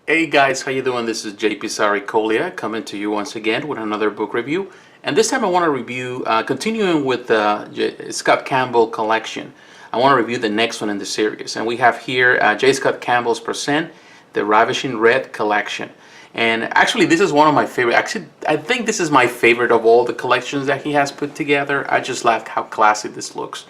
Hey guys, how you doing? This is JP Olea coming to you once again with another book review. And this time I want to review, continuing with the Scott Campbell collection. I want to review the next one in the series. And we have here J. Scott Campbell's Present, The Ravishing Red Collection. And actually this is one of my favorite, I think this is my favorite of all the collections that he has put together. I just like how classy this looks.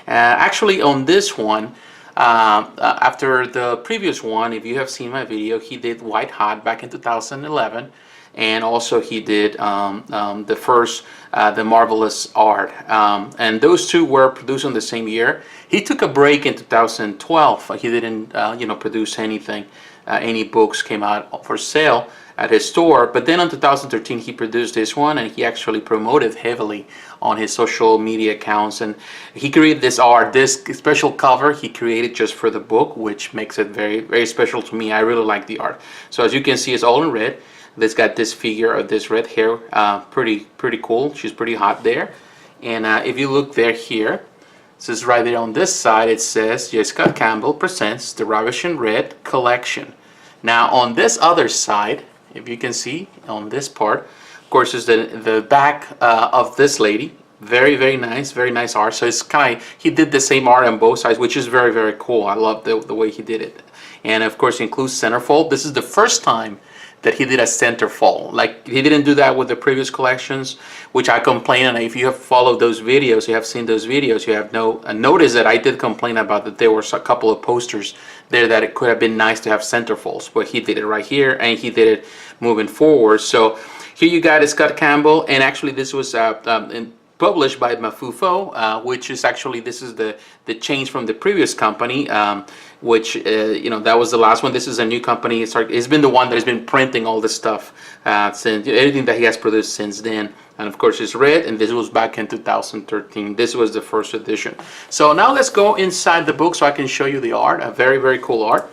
Actually on this one, after the previous one, if you have seen my video, he did White Hot back in 2011, and also he did the first The Marvelous Art, and those two were produced in the same year. He took a break in 2012. He didn't produce anything. Any books came out for sale at his store, but then in 2013 he produced this one, and he actually promoted heavily on his social media accounts, and he created this art, this special cover he created just for the book, which makes it very, very special to me. I really like the art. So as you can see, it's all in red. It's got this figure of this red hair, pretty cool. She's pretty hot there. And if you look there here, this is right there on this side, it says J. Scott Campbell presents the Ravishing Red Collection. Now on this other side, if you can see on this part, of course, is the back of this lady. Very nice art. So it's kind of, he did the same art on both sides, which is very cool. I love the way he did it. And of course, it includes centerfold. This is the first time that he did a centerfold. Like, he didn't do that with the previous collections, which I complain. And if you have followed those videos, you have seen those videos, you have noticed that I did complain about that there were a couple of posters there that it could have been nice to have centerfolds, but he did it right here, and he did it moving forward. So here you got Scott Campbell, and actually this was published by Mafufo, which is actually, this is the change from the previous company, which that was the last one. This is a new company. It's been the one that has been printing all this stuff since, everything that he has produced since then. And of course it's red, and this was back in 2013. This was the first edition. So now let's go inside the book so I can show you the art. A very cool art.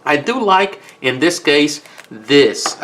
I do like, in this case, this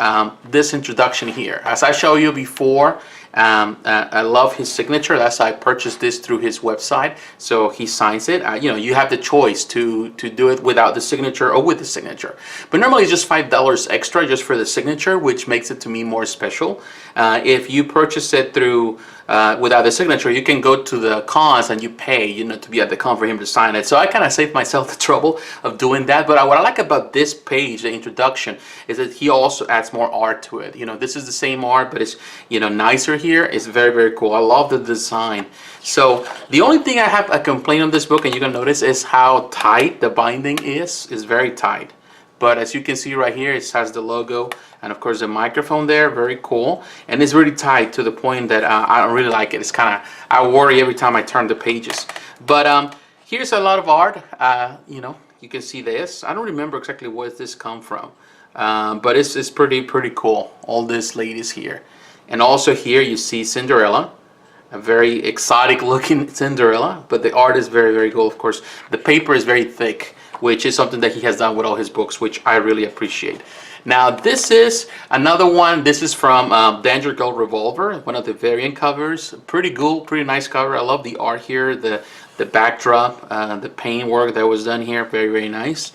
introduction here. As I showed you before, I love his signature. That's why I purchased this through his website. So he signs it. You have the choice to do it without the signature or with the signature. But normally it's just $5 extra just for the signature, which makes it to me more special. If you purchase it through without the signature, you can go to the cons and you pay, to be at the con for him to sign it. So I kind of saved myself the trouble of doing that. But what I like about this page, the introduction, is that he also adds more art to it. This is the same art, but it's nicer here. It's very cool. I love the design. So the only thing I have a complaint on this book, and you can notice, is how tight the binding is. It's very tight. But as you can see right here, it has the logo and of course the microphone there. Very cool. And it's really tight to the point that I don't really like it. It's kind of, I worry every time I turn the pages. But here's a lot of art. You can see this. I don't remember exactly where this come from. But it's pretty cool. All these ladies here. And also here you see Cinderella. A very exotic looking Cinderella. But the art is very cool, of course. The paper is very thick, which is something that he has done with all his books, which I really appreciate. Now this is another one. This is from Danger Girl Revolver, one of the variant covers. Pretty cool, pretty nice cover. I love the art here, the backdrop, the paint work that was done here, very nice.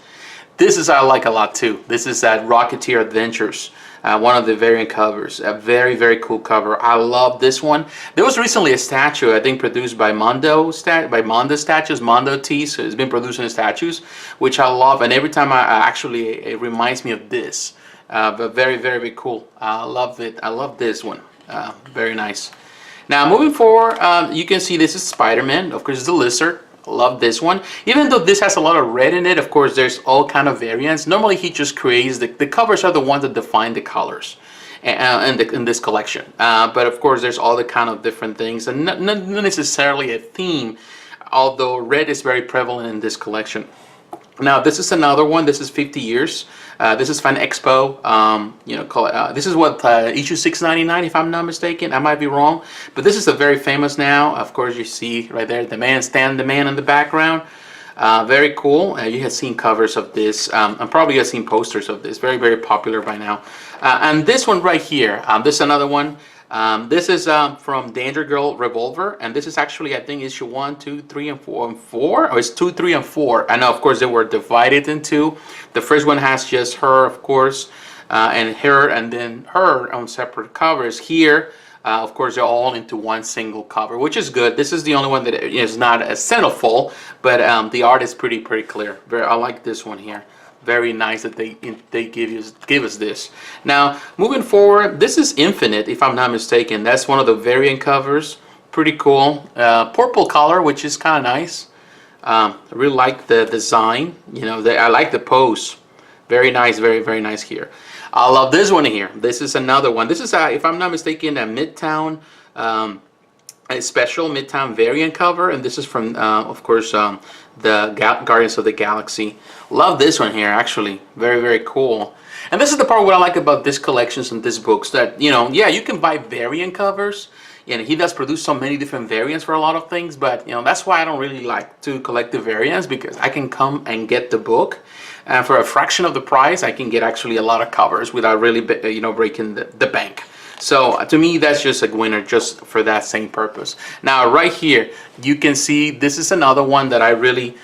This is I like a lot too. This is at Rocketeer Adventures. One of the variant covers, a very cool cover. I love this one. There was recently a statue, I think, produced by Mondo Statues, Mondo T. So it's been producing statues, which I love, and every time it reminds me of this. But very cool. I love it. I love this one. Very nice. Now moving forward, you can see this is Spider-Man. Of course, it's the Lizard. Love this one. Even though this has a lot of red in it, of course there's all kind of variants. Normally he just creates the covers are the ones that define the colors in this collection, but of course there's all the kind of different things, and not necessarily a theme, although red is very prevalent in this collection. Now this is another one. This is 50 years. This is Fan Expo. This is what issue 699, if I'm not mistaken. I might be wrong, but this is a very famous now. Of course, you see right there the man in the background. Very cool. You have seen covers of this, and probably have seen posters of this. Very popular by now. And this one right here. This is another one. This is from Danger Girl Revolver, and this is actually, I think, issue 1, 2, 3, and 4, or it's 2, 3, and 4. I know, of course, they were divided in two. The first one has just her, of course, and her, and then her on separate covers. Here, of course, they're all into one single cover, which is good. This is the only one that is not a centerfold, but the art is pretty clear. I like this one here. Very nice that they give us this. Now, moving forward, this is Infinite, if I'm not mistaken. That's one of the variant covers. Pretty cool. Purple color, which is kind of nice. I really like the design. You know, I like the pose. Very nice, very nice here. I love this one here. This is another one. This is, if I'm not mistaken, a Midtown, a special Midtown variant cover, and this is from, of course, the Guardians of the Galaxy. Love this one here, actually. Very cool. And this is the part what I like about this collections and these books, that, you know, yeah, you can buy variant covers, and he does produce so many different variants for a lot of things, but, you know, that's why I don't really like to collect the variants, because I can come and get the book, and for a fraction of the price, I can get actually a lot of covers without really, you know, breaking the bank. So to me, that's just a winner, just for that same purpose. Now, right here, you can see this is another one that I really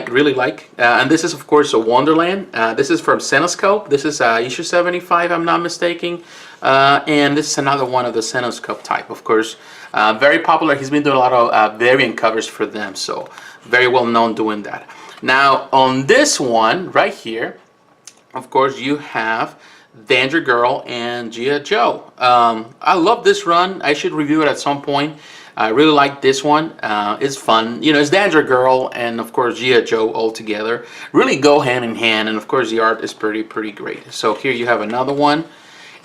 really like, and this is, of course, a Wonderland. This is from Cenoscope. This is issue 75, I'm not mistaken, and this is another one of the Cenoscope type, of course. Very popular. He's been doing a lot of variant covers for them, so very well known doing that. Now, on this one right here, of course, you have Danger Girl and G.I. Joe. I love this run. I should review it at some point. I really like this one. It's fun. You know, it's Danger Girl and, of course, G.I. Joe all together. Really go hand in hand, and, of course, the art is pretty great. So here you have another one.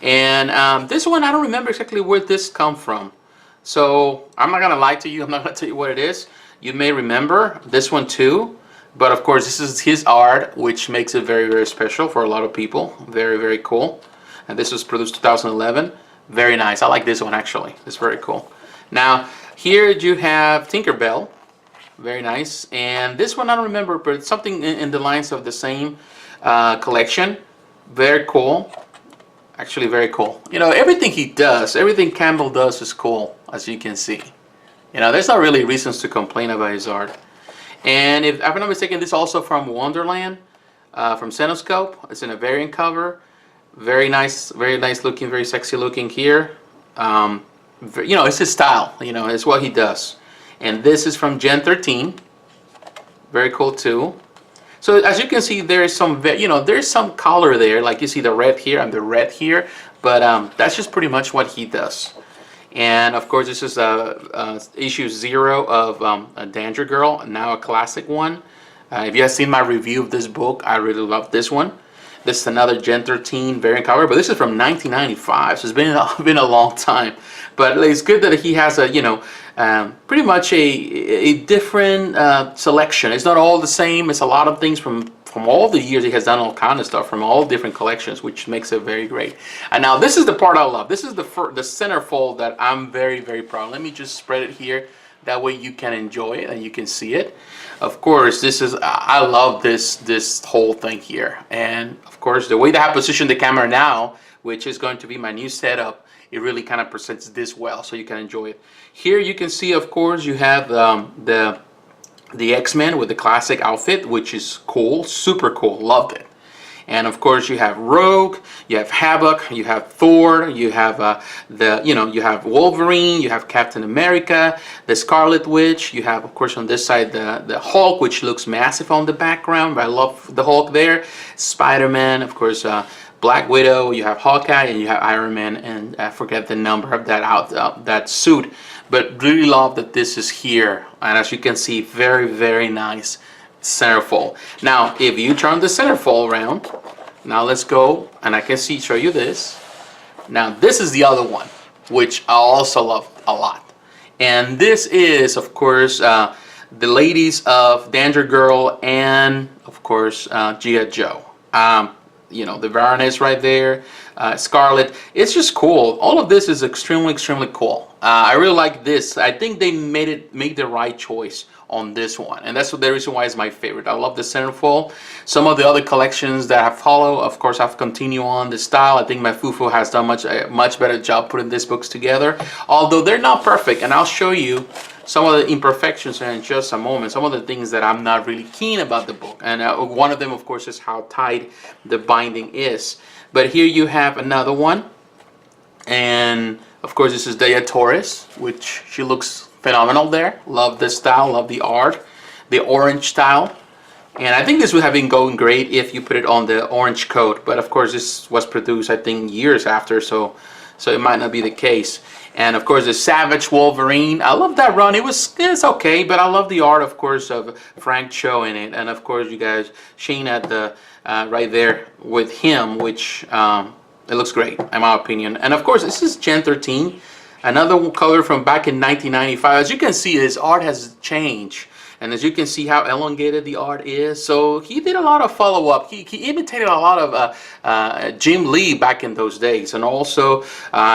And this one, I don't remember exactly where this come from. So I'm not going to lie to you. I'm not going to tell you what it is. You may remember this one too. But of course, this is his art, which makes it very special for a lot of people. Very cool. And this was produced 2011. Very nice. I like this one, actually. It's very cool. Now, here you have Tinkerbell. Very nice. And this one I don't remember, but it's something in the lines of the same collection. Very cool. Actually, very cool. You know, everything he does, everything Campbell does is cool, as you can see. You know, there's not really reasons to complain about his art. And if I'm not mistaken, this is also from Wonderland, from Cenoscope. It's in a variant cover. Very nice looking, very sexy looking here. You know, it's his style. You know, it's what he does. And this is from Gen 13. Very cool too. So as you can see, there is some, you know, there's some color there. Like you see the red here and the red here. But that's just pretty much what he does. And of course, this is issue 0 of a Danger Girl, now a classic one. If you have seen my review of this book, I really love this one. This is another Gen 13 variant cover, but this is from 1995, so it's been a long time. But it's good that he has a, you know, pretty much a different selection. It's not all the same. It's a lot of things from all the years he has done all kind of stuff from all different collections, which makes it very great. And now this is the part I love. This is the centerfold that I'm very proud. Let me just spread it here. That way you can enjoy it and you can see it. Of course, this is, I love this whole thing here. And of course, the way that I position the camera now, which is going to be my new setup, it really kind of presents this well, so you can enjoy it. Here you can see, of course, you have the X-Men with the classic outfit, which is cool, super cool, loved it. And of course you have Rogue, you have Havoc, you have Thor, you have you have Wolverine, you have Captain America, the Scarlet Witch, you have, of course, on this side the Hulk, which looks massive on the background, but I love the Hulk there. Spider-Man, of course, Black Widow, you have Hawkeye, and you have Iron Man, and I forget the number of that suit, but really love that this is here. And as you can see, very nice centerfold. Now, if you turn the centerfold around, now let's go, and I can show you this. Now, this is the other one, which I also love a lot. And this is, of course, the ladies of Danger Girl and, of course, G.I. Joe. You know, the Baroness right there. Scarlet. It's just cool. All of this is extremely cool. I really like this. I think they made the right choice on this one, and that's the reason why it's my favorite. I love the centerfold. Some of the other collections that I follow, of course, I've continued on the style. I think Mafufo has done a much better job putting these books together, although they're not perfect, and I'll show you some of the imperfections in just a moment, some of the things that I'm not really keen about the book. And one of them, of course, is how tight the binding is. But here you have another one, and of course this is Dea Torres, which she looks phenomenal there. Love this style, love the art, the orange style. And I think this would have been going great if you put it on the orange coat, but of course this was produced, I think, years after, so it might not be the case. And of course the Savage Wolverine, I love that run. It's okay, but I love the art, of course, of Frank Cho in it. And of course you guys, Shane at the right there with him, which it looks great in my opinion. And of course this is Gen 13, another color from back in 1995. As you can see, his art has changed. And as you can see how elongated the art is. So he did a lot of follow-up. He imitated a lot of Jim Lee back in those days. And also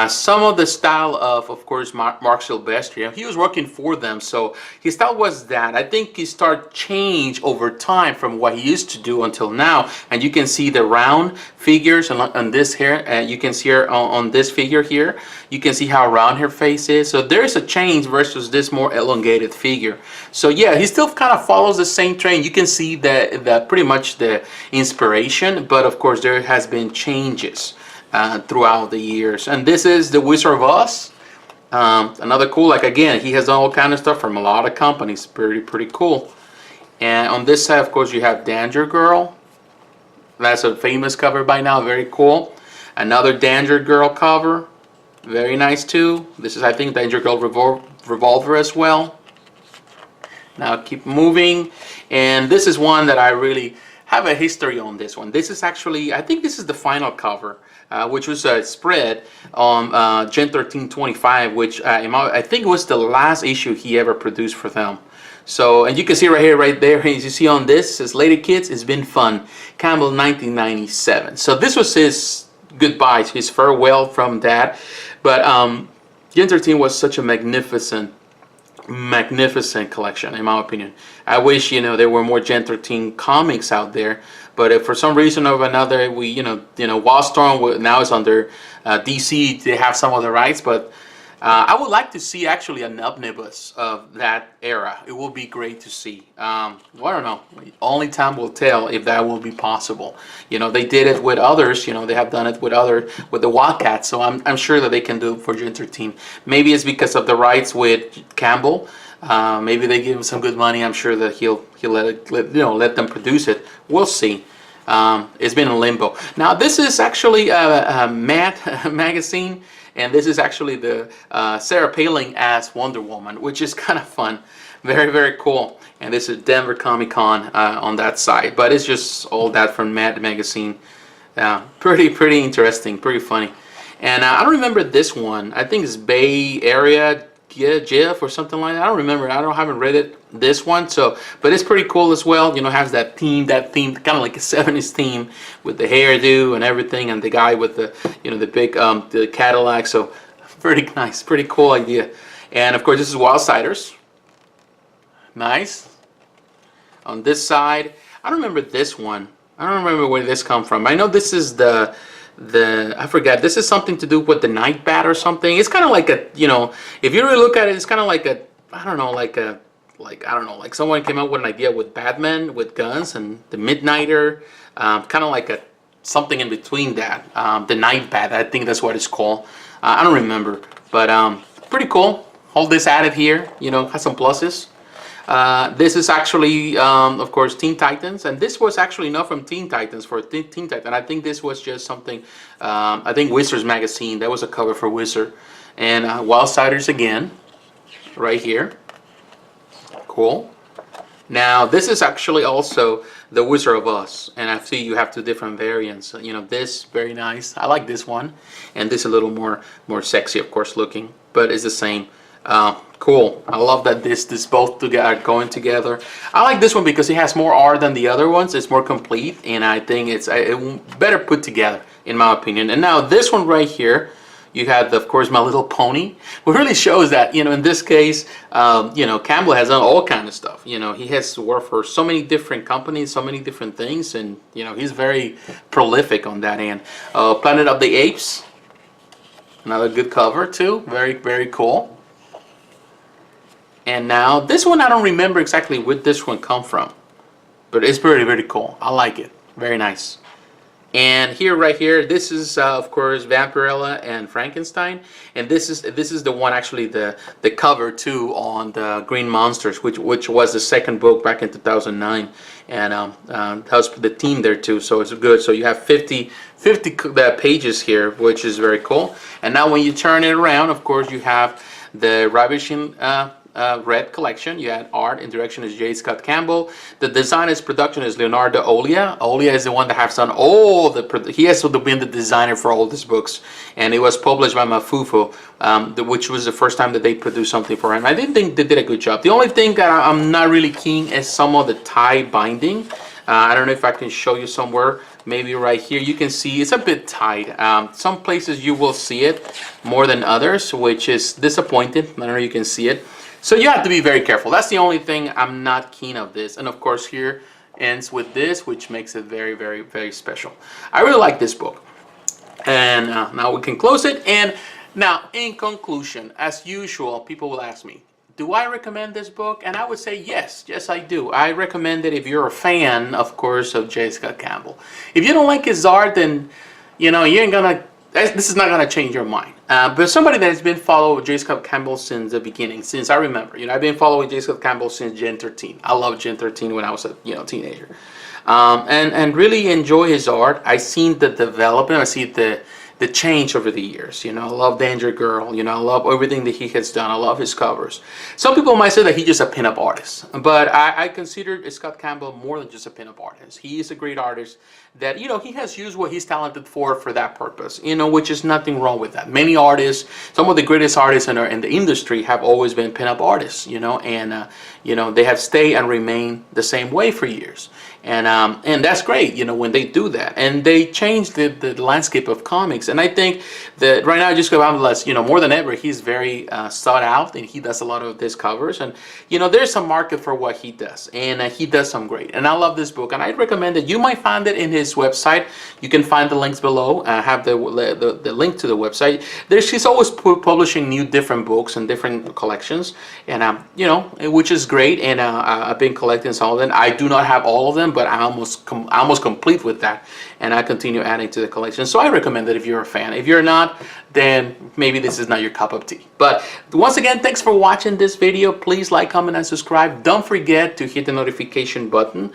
some of the style of course, Mark Silvestri. He was working for them, so his style was that. I think he started change over time from what he used to do until now. And you can see the round figures on this here. You can see her on this figure here. You can see how round her face is. So there's a change versus this more elongated figure. So yeah, he still kind of follows the same trend. You can see that pretty much the inspiration, but of course there has been changes throughout the years. And this is the Wizard of Oz. Another cool, like again, he has done all kind of stuff from a lot of companies. Pretty cool. And on this side, of course, you have Danger Girl. That's a famous cover by now. Very cool. Another Danger Girl cover. Very nice too. This is, I think, Danger Girl Revolver as well. Now keep moving, and this is one that I really have a history on. This one. This is actually, I think this is the final cover, which was a spread on Gen 1325, which I think was the last issue he ever produced for them. So, and you can see right here, right there, as you see on this, it says, "Later kids, it's been fun." Campbell 1997. So this was his goodbye, his farewell from that. But Gen 13 was such a magnificent collection, in my opinion. I wish, there were more Gen 13 comics out there, but if for some reason or another we, Wildstorm now is under DC, they have some of the rights, but I would like to see actually an omnibus of that era. It will be great to see. Well, I don't know. Only time will tell if that will be possible. They did it with others. They have done it with the Wildcats. So I'm sure that they can do it for Gen 13. Maybe it's because of the rights with Campbell. Maybe they give him some good money. I'm sure that he'll let them produce it. We'll see. It's been in limbo. Now this is actually a Mad magazine. And this is actually the Sarah Palin as Wonder Woman, which is kind of fun. Very cool. And this is Denver Comic Con on that side. But it's just all that from Mad Magazine. Pretty interesting, pretty funny. And I don't remember this one. I think it's Bay Area Jeff or something like that. I don't remember. Haven't read it, this one. So, but it's pretty cool as well. Has that theme, kind of like a 70s theme with the hairdo and everything, and the guy with the, the big the Cadillac. So, pretty nice, pretty cool idea. And of course, this is Wildsiders. Nice. On this side, I don't remember this one. I don't remember where this come from. I know this is I forgot, this is something to do with the Night Bat or something. It's kind of like a, if you really look at it, it's kind of like a, I don't know, like someone came up with an idea with Batman with guns and the Midnighter, kind of like something in between that. The Night Bat, I think that's what it's called. I don't remember, but pretty cool. Hold this added here, has some pluses. This is actually, of course, Teen Titans, and this was actually not from Teen Titans for Teen Titan. I think this was just something, I think Wizards magazine, that was a cover for Wizard. And Wildsiders again, right here. Cool. Now, this is actually also the Wizard of Oz, and I see you have two different variants. This, very nice. I like this one, and this a little more sexy, of course, looking, but it's the same. Cool. I love that this both are going together. I like this one because it has more art than the other ones. It's more complete, and I think it's better put together. in my opinion. And now this one right here, you have, of course, My Little Pony. It really shows that, in this case, Campbell has done all kind of stuff. He has worked for so many different companies, so many different things, and, he's very prolific on that end. Planet of the Apes, another good cover, too. Very, very cool. And now, this one, I don't remember exactly where this one come from, but it's very, very cool. I like it. Very nice. And right here, this is of course Vampirella and Frankenstein, and this is the one, actually the cover too, on the Green Monsters, which was the second book back in 2009, and has the team there too, so it's good. So you have 50 pages here, which is very cool. And now when you turn it around, of course, you have the Ravishing Red collection. You had art and direction is J. Scott Campbell. The design is production is Leonardo Olea. Olea is the one that has done all the. He has been the designer for all these books, and it was published by Mafufo, which was the first time that they produced something for him. I didn't think they did a good job. The only thing that I'm not really keen is some of the tie binding. I don't know if I can show you somewhere. Maybe right here you can see it's a bit tight. Some places you will see it more than others, which is disappointing. I don't know if you can see it. So you have to be very careful. That's the only thing I'm not keen of this. And of course here ends with this, which makes it very, very, very special. I really like this book. And now we can close it. And now in conclusion, as usual, people will ask me, do I recommend this book? And I would say yes, I do. I recommend it if you're a fan, of course, of J. Scott Campbell. If you don't like his art, then, you ain't gonna, this is not gonna change your mind. But somebody that has been following J. Scott Campbell since the beginning, since I remember, I've been following J. Scott Campbell since Gen 13. I loved Gen 13 when I was a teenager, and really enjoy his art. I seen the development. I see the change over the years. I love Danger Girl. I love everything that he has done. I love his covers. Some people might say that he's just a pinup artist, but I consider Scott Campbell more than just a pinup artist. He is a great artist that, he has used what he's talented for that purpose, which is nothing wrong with that. Many artists, some of the greatest artists in the industry have always been pinup artists, and, they have stayed and remained the same way for years. And that's great, when they do that. And they change the landscape of comics. And I think that right now, just more than ever, he's very sought out, and he does a lot of these covers. And, there's a market for what he does. And he does some great. And I love this book. And I recommend it. You might find it in his website. You can find the links below. I have the link to the website. He's always publishing different books and different collections. And, which is great. And I've been collecting some of them. I do not have all of them, but I'm almost complete with that, and I continue adding to the collection. So I recommend it if you're a fan. If you're not, then maybe this is not your cup of tea. But once again, thanks for watching this video. Please like, comment, and subscribe. Don't forget to hit the notification button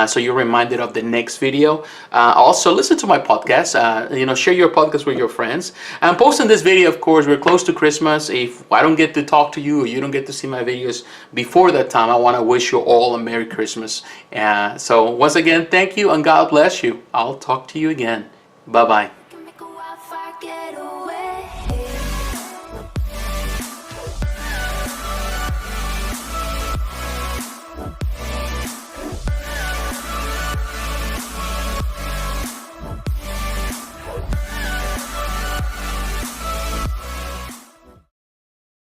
so you're reminded of the next video. Also, listen to my podcast. Share your podcast with your friends. I'm posting this video, of course. We're close to Christmas. If I don't get to talk to you, or you don't get to see my videos before that time, I want to wish you all a Merry Christmas. So once again, thank you, and God bless you. I'll talk to you again. Bye-bye.